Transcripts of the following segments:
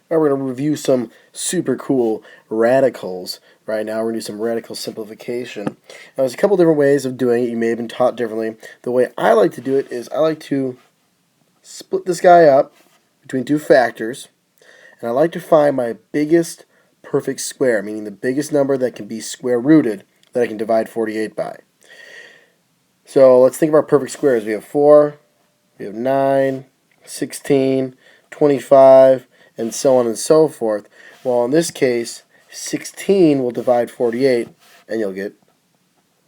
All right, we're going to review some super cool radicals right now. We're going to do some radical simplification. Now, there's a couple different ways of doing it. You may have been taught differently. The way I like to do it is I like to split this guy up between two factors, and I like to find my biggest perfect square, meaning the biggest number that can be square rooted that I can divide 48 by. So let's think of our perfect squares. We have 4, we have 9, 16, 25, and so on and so forth. Well, in this case, 16 will divide 48, and you'll get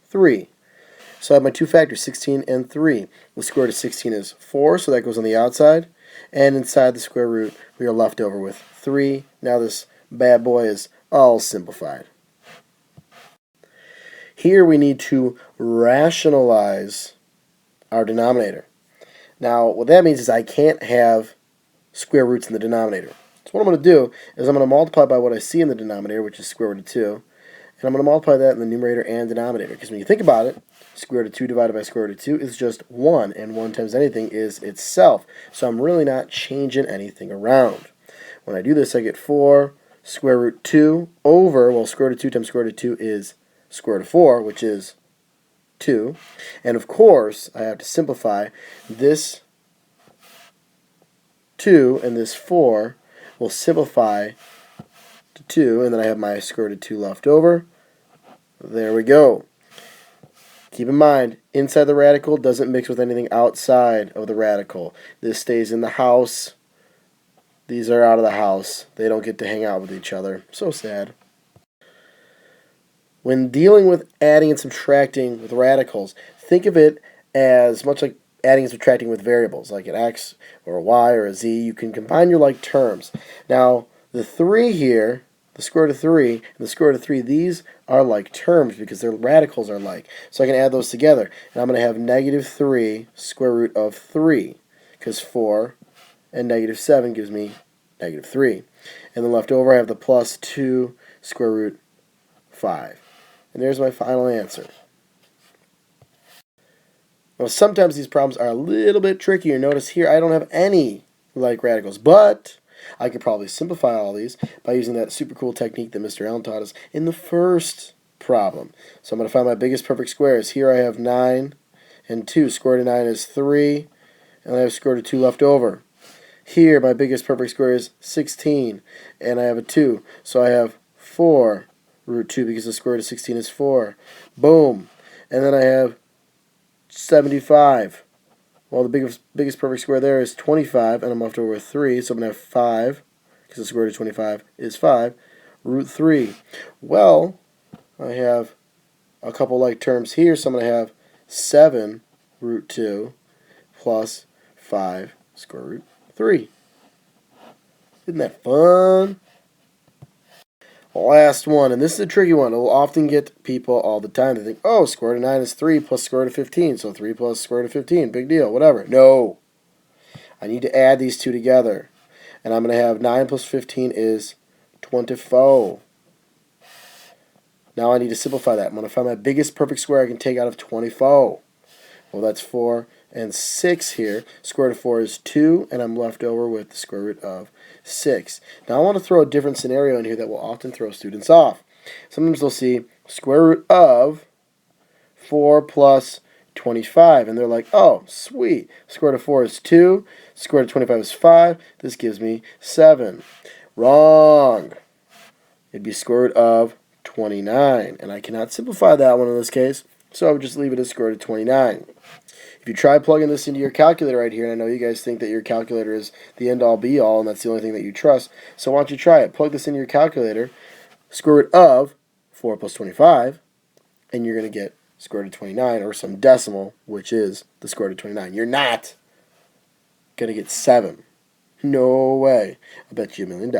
3. So I have my two factors, 16 and 3. The square root of 16 is 4, so that goes on the outside. And inside the square root, we are left over with 3. Now this bad boy is all simplified. Here we need to rationalize our denominator. Now, what that means is I can't have square roots in the denominator. So what I'm going to do is I'm going to multiply by what I see in the denominator, which is square root of 2. And I'm going to multiply that in the numerator and denominator. Because when you think about it, square root of 2 divided by square root of 2 is just 1. And 1 times anything is itself. So I'm really not changing anything around. When I do this, I get 4 square root 2 over, well, square root of 2 times square root of 2 is square root of 4, which is 2. And of course, I have to simplify. This 2 and this 4 will simplify to 2, and then I have my square root of 2 left over. There we go. Keep in mind, inside the radical doesn't mix with anything outside of the radical. This stays in the house. These are out of the house. They don't get to hang out with each other. So sad. When dealing with adding and subtracting with radicals, think of it as much like adding and subtracting with variables, like an x or a y or a z. You can combine your like terms. Now, the 3 here, the square root of 3 and the square root of 3, these are like terms because their radicals are like. So I can add those together. And I'm going to have negative 3 square root of 3, because 4 and negative 7 gives me negative 3. And then left over I have the plus 2 square root 5. And there's my final answer. Now, sometimes these problems are a little bit trickier. Notice here I don't have any like radicals, but I could probably simplify all these by using that super cool technique that Mr. Allen taught us in the first problem. So I'm going to find my biggest perfect squares. Here I have 9 and 2. Square root of 9 is 3, and I have square root of 2 left over. Here my biggest perfect square is 16, and I have a 2. So I have 4 root 2 because the square root of 16 is 4. Boom. And then I have 75. Well, the biggest perfect square there is 25, and I'm left over with 3, so I'm going to have 5, because the square root of 25 is 5, root 3. Well, I have a couple like terms here, so I'm going to have 7 root 2 plus 5 square root 3. Isn't that fun? Last one, and this is a tricky one. It will often get people all the time. They think, oh, square root of 9 is 3 plus square root of 15, so 3 plus square root of 15, big deal, whatever. No. I need to add these two together. And I'm going to have 9 plus 15 is 24. Now I need to simplify that. I'm going to find my biggest perfect square I can take out of 24. Well, that's 4 and 6 here. Square root of 4 is 2, and I'm left over with the square root of 6. Now I want to throw a different scenario in here that will often throw students off. Sometimes they'll see square root of 4 plus 25, and they're like, oh, sweet. Square root of 4 is 2. Square root of 25 is 5. This gives me 7. Wrong. It'd be square root of 29, and I cannot simplify that one in this case, so I would just leave it as square root of 29. If you try plugging this into your calculator right here, and I know you guys think that your calculator is the end-all be-all, and that's the only thing that you trust, so why don't you try it? Plug this into your calculator, square root of 4 plus 25, and you're going to get square root of 29, or some decimal, which is the square root of 29. You're not going to get 7. No way. I'll bet you $1 million.